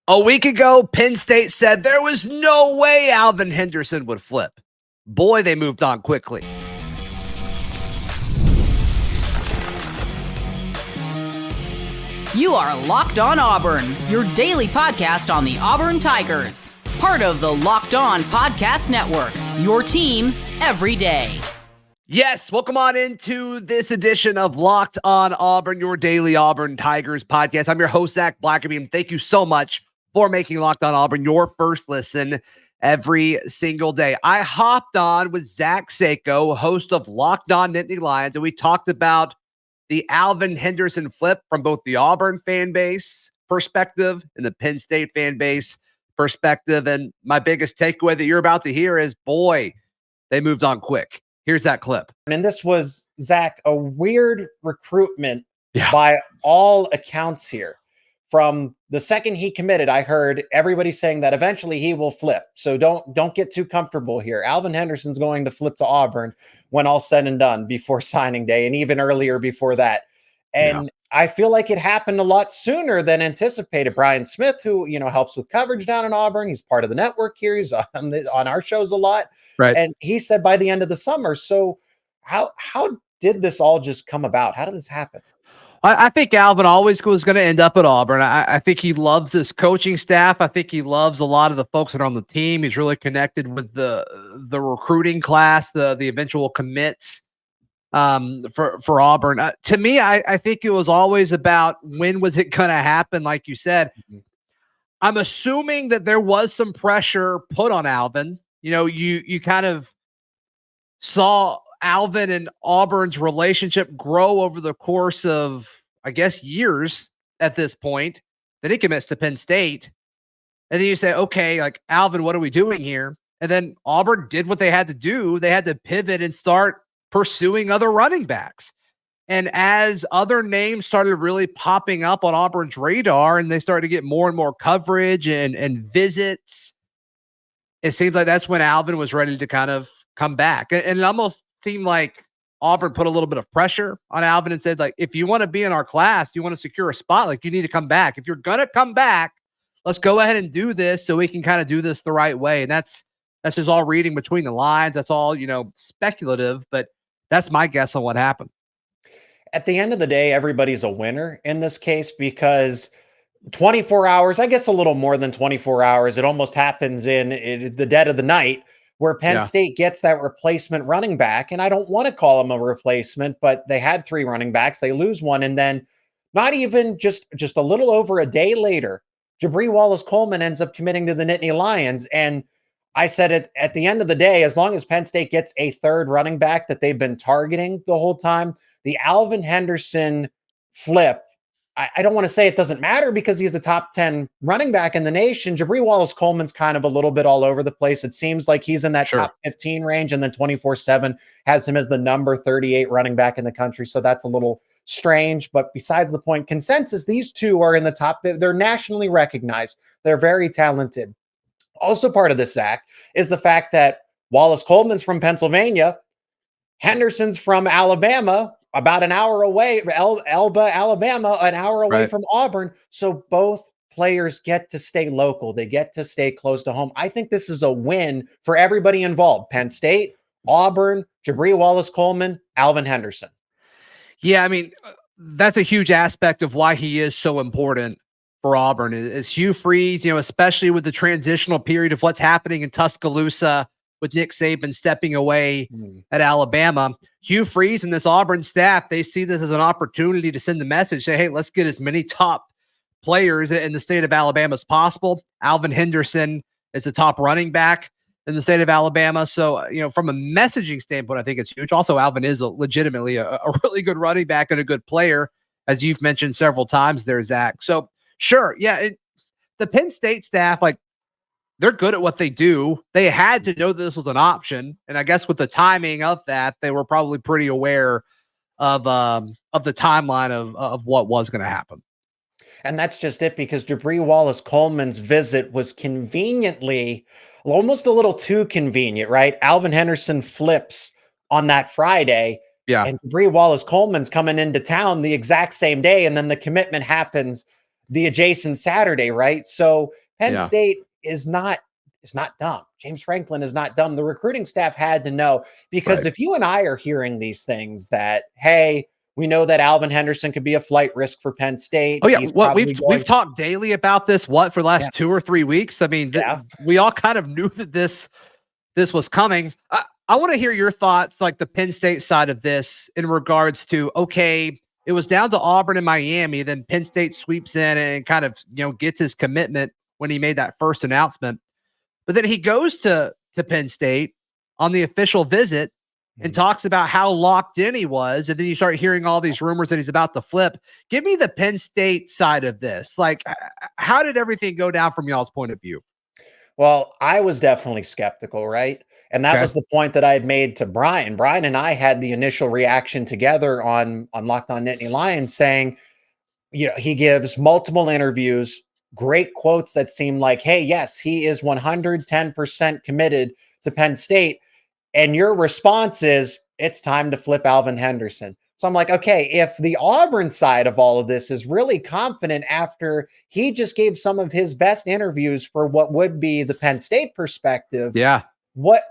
A week ago, Penn State said there was no way Alvin Henderson would flip. Boy, they moved on quickly. You are Locked On Auburn, your daily podcast on the Auburn Tigers. Part of the Locked On Podcast Network, your team every day. Yes, welcome on into this edition of Locked On Auburn, your daily Auburn Tigers podcast. I'm your host, Zach Blackerby, and thank you so much for making Locked On Auburn your first listen every single day. I hopped on with Zach Seyko, host of Locked On Nittany Lions, and we talked about the Alvin Henderson flip from both the Auburn fan base perspective and the Penn State fan base perspective. And my biggest takeaway that you're about to hear is, boy, they moved on quick. Here's that clip. And this was, Zach, a weird recruitment by all accounts here. From the second he committed, I heard everybody saying that eventually he will flip. So don't get too comfortable here. Alvin Henderson's going to flip to Auburn when all's said and done before signing day, and even earlier before that. And I feel like it happened a lot sooner than anticipated. Brian Smith, who helps with coverage down in Auburn, he's part of the network here. He's on our shows a lot, right? And he said by the end of the summer. So how did this all just come about? How did this happen? I think Alvin always was going to end up at Auburn. I think he loves this coaching staff. I think he loves a lot of the folks that are on the team. He's really connected with the recruiting class, the eventual commits for Auburn. To me, I think it was always about when was it going to happen, like you said. Mm-hmm. I'm assuming that there was some pressure put on Alvin. You kind of saw Alvin and Auburn's relationship grow over the course of, I guess, years at this point. Then he commits to Penn State. And then you say, okay, like, Alvin, what are we doing here? And then Auburn did what they had to do. They had to pivot and start pursuing other running backs. And as other names started really popping up on Auburn's radar and they started to get more and more coverage and visits, it seems like that's when Alvin was ready to kind of come back. And it almost seemed like Auburn put a little bit of pressure on Alvin and said, like, if you want to be in our class, you want to secure a spot, like, you need to come back. If you're going to come back, let's go ahead and do this so we can kind of do this the right way. And that's just all reading between the lines. That's all, speculative, but that's my guess on what happened. At the end of the day, everybody's a winner in this case because 24 hours, I guess a little more than 24 hours, it almost happens in the dead of the night, where Penn State gets that replacement running back. And I don't want to call him a replacement, but they had 3 running backs. They lose one. And then not even just a little over a day later, Jabri Wallace-Coleman ends up committing to the Nittany Lions. And I said it at the end of the day, as long as Penn State gets a third running back that they've been targeting the whole time, the Alvin Henderson flip, I don't want to say it doesn't matter because he's a top 10 running back in the nation. Jabri Wallace-Coleman's kind of a little bit all over the place. It seems like he's in that top 15 range, and then 24/7 has him as the number 38 running back in the country. So that's a little strange. But besides the point, consensus, these two are in the top. They're nationally recognized. They're very talented. Also part of this, Zach, is the fact that Wallace-Coleman's from Pennsylvania. Henderson's from Alabama, about an hour away, Elba, Alabama, an hour away from Auburn. So both players get to stay local. They get to stay close to home. I think this is a win for everybody involved. Penn State, Auburn, Jabri Wallace-Coleman, Alvin Henderson. Yeah, I mean, that's a huge aspect of why he is so important for Auburn is Hugh Freeze, especially with the transitional period of what's happening in Tuscaloosa with Nick Saban stepping away at Alabama. Hugh Freeze and this Auburn staff, they see this as an opportunity to send the message, say, hey, let's get as many top players in the state of Alabama as possible. Alvin Henderson is the top running back in the state of Alabama. So, from a messaging standpoint, I think it's huge. Also, Alvin is legitimately a really good running back and a good player, as you've mentioned several times there, Zach. So, sure, yeah, the Penn State staff, like, they're good at what they do. They had to know this was an option. And I guess with the timing of that, they were probably pretty aware of the timeline of what was going to happen. And that's just it, because Jabri Wallace-Coleman's visit was conveniently, almost a little too convenient, right? Alvin Henderson flips on that Friday. Yeah. And Jabri Wallace-Coleman's coming into town the exact same day. And then the commitment happens the adjacent Saturday, right? So Penn Yeah. State is not dumb. James Franklin is not dumb. The recruiting staff had to know, because Right. if you and I are hearing these things that, hey, we know that Alvin Henderson could be a flight risk for Penn State. Oh yeah, He's what probably we've talked daily about this for the Yeah. last 2 or 3 weeks. I mean, Yeah. we all kind of knew that this was coming. I want to hear your thoughts, like the Penn State side of this, in regards to, okay, it was down to Auburn and Miami, then Penn State sweeps in and kind of gets his commitment when he made that first announcement, but then he goes to Penn State on the official visit and talks about how locked in he was. And then you start hearing all these rumors that he's about to flip. Give me the Penn State side of this. Like, how did everything go down from y'all's point of view? Well, I was definitely skeptical, right? And that Okay. was the point that I had made to Brian. Brian and I had the initial reaction together on Locked On Nittany Lions, saying, he gives multiple interviews, great quotes that seem like, hey, yes, he is 110% committed to Penn State. And your response is, it's time to flip Alvin Henderson. So I'm like, okay, if the Auburn side of all of this is really confident after he just gave some of his best interviews for what would be the Penn State perspective, Yeah. what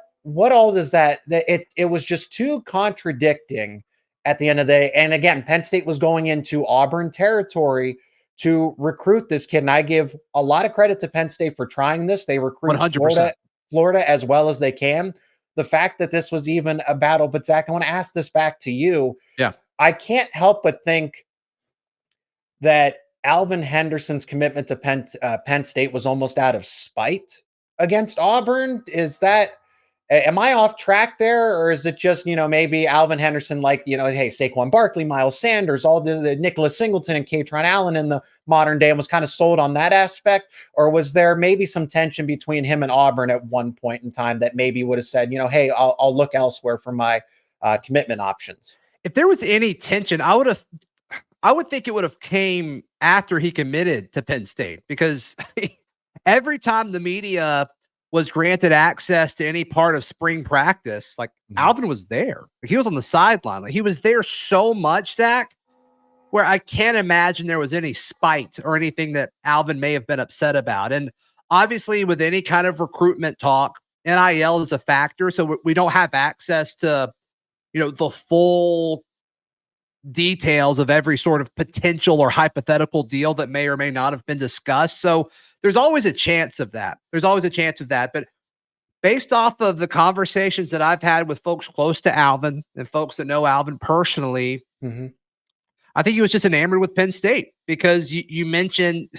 all does that it was just too contradicting at the end of the day. And again, Penn State was going into Auburn territory to recruit this kid. And I give a lot of credit to Penn State for trying this. They recruit 100%. Florida as well as they can. The fact that this was even a battle, but Zach, I want to ask this back to you. Yeah. I can't help but think that Alvin Henderson's commitment to Penn State was almost out of spite against Auburn. Am I off track there, or is it just, maybe Alvin Henderson, like, hey, Saquon Barkley, Miles Sanders, all the Nicholas Singleton and Katron Allen in the modern day, and was kind of sold on that aspect? Or was there maybe some tension between him and Auburn at one point in time that maybe would have said, hey, I'll look elsewhere for my commitment options? If there was any tension, I would think it would have came after he committed to Penn State, because every time the media was granted access to any part of spring practice, like Alvin was there. Like, he was on the sideline. Like, he was there so much, Zach, where I can't imagine there was any spite or anything that Alvin may have been upset about. And obviously, with any kind of recruitment talk, NIL is a factor. So we don't have access to, the full details of every sort of potential or hypothetical deal that may or may not have been discussed. So there's always a chance of that. But based off of the conversations that I've had with folks close to Alvin and folks that know Alvin personally, I think he was just enamored with Penn State, because you mentioned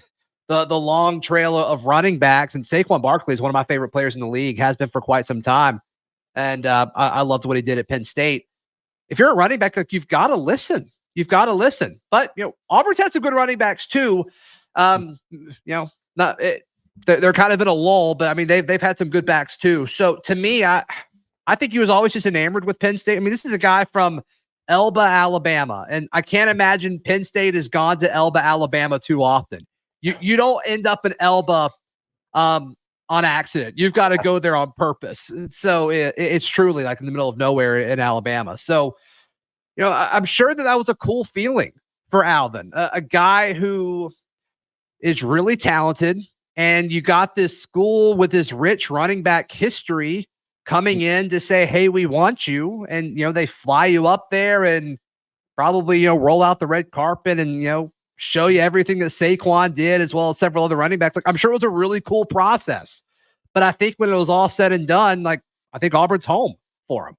the long trail of running backs, and Saquon Barkley is one of my favorite players in the league, has been for quite some time. And I loved what he did at Penn State. If you're a running back, like, you've got to listen. But Auburn's had some good running backs too. They're kind of in a lull, but I mean they've had some good backs too. So to me, I think he was always just enamored with Penn State. I mean, this is a guy from Elba, Alabama, and I can't imagine Penn State has gone to Elba, Alabama too often. You don't end up in Elba on accident. You've got to go there on purpose. So it's truly like in the middle of nowhere in Alabama. So, I'm sure that was a cool feeling for Alvin, a guy who is really talented, and you got this school with this rich running back history coming in to say, hey, we want you. And, they fly you up there and probably, roll out the red carpet and, show you everything that Saquon did, as well as several other running backs. Like, I'm sure it was a really cool process, but I think when it was all said and done, like, I think Auburn's home for him.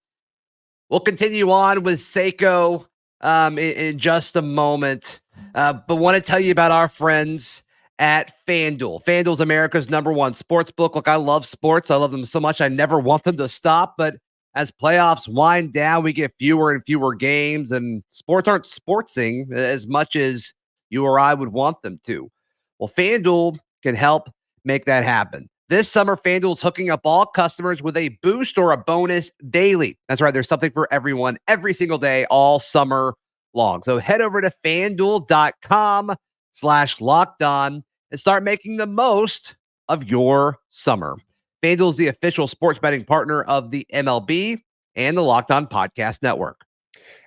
We'll continue on with Seyko in just a moment, but want to tell you about our friends at FanDuel. FanDuel's America's #1 sports book. Look, I love sports. I love them so much. I never want them to stop, but as playoffs wind down, we get fewer and fewer games, and sports aren't sportsing as much as you or I would want them to. Well, FanDuel can help make that happen. This summer, FanDuel is hooking up all customers with a boost or a bonus daily. That's right. There's something for everyone every single day, all summer long. So head over to FanDuel.com/lockedon and start making the most of your summer. FanDuel is the official sports betting partner of the MLB and the Locked On Podcast Network.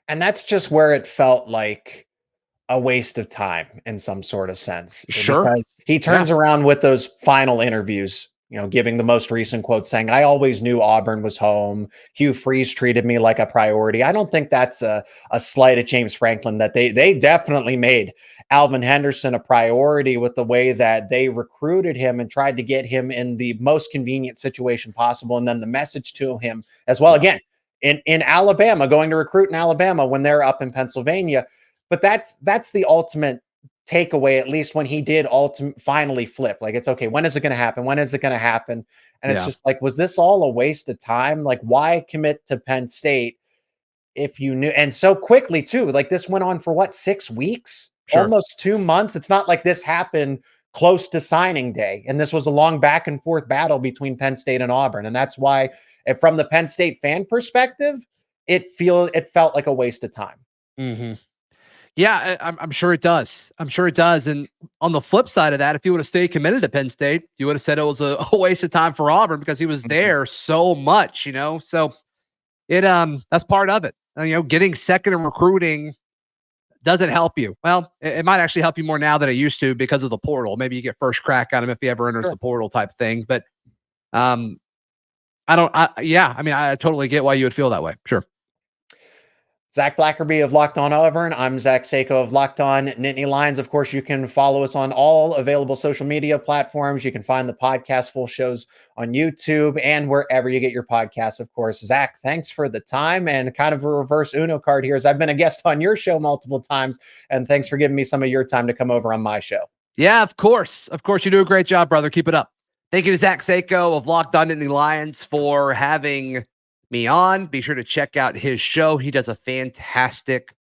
And that's just where it felt like a waste of time in some sort of sense. Sure. Because he turns around with those final interviews, giving the most recent quote saying, "I always knew Auburn was home. Hugh Freeze treated me like a priority." I don't think that's a slight at James Franklin, that they definitely made Alvin Henderson a priority with the way that they recruited him and tried to get him in the most convenient situation possible. And then the message to him as well, again, in Alabama, going to recruit in Alabama when they're up in Pennsylvania. But that's the ultimate takeaway, at least when he did finally flip. Like, it's okay. When is it going to happen? When is it going to happen? And it's just like, was this all a waste of time? Like, why commit to Penn State if you knew? And so quickly too, like this went on for what, 6 weeks, almost 2 months. It's not like this happened close to signing day. And this was a long back and forth battle between Penn State and Auburn. And that's why, from the Penn State fan perspective, it felt like a waste of time. Mm-hmm. Yeah, I'm sure it does. I'm sure it does. And on the flip side of that, if you would have stayed committed to Penn State, you would have said it was a waste of time for Auburn because he was there so much, So it that's part of it. Getting second in recruiting doesn't help you. Well, it might actually help you more now than it used to because of the portal. Maybe you get first crack on him if he ever enters the portal type thing. But I totally get why you would feel that way. Sure. Zach Blackerby of Locked On Auburn. I'm Zach Seyko of Locked On Nittany Lions. Of course, you can follow us on all available social media platforms. You can find the podcast full shows on YouTube and wherever you get your podcasts, of course. Zach, thanks for the time, and kind of a reverse Uno card here, as I've been a guest on your show multiple times, and thanks for giving me some of your time to come over on my show. Yeah, of course. Of course, you do a great job, brother. Keep it up. Thank you to Zach Seyko of Locked On Nittany Lions for having me on. Be sure to check out his show. He does a fantastic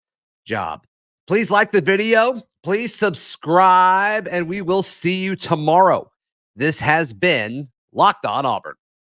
job. Please like the video. Please subscribe, and we will see you tomorrow. This has been Locked On Auburn.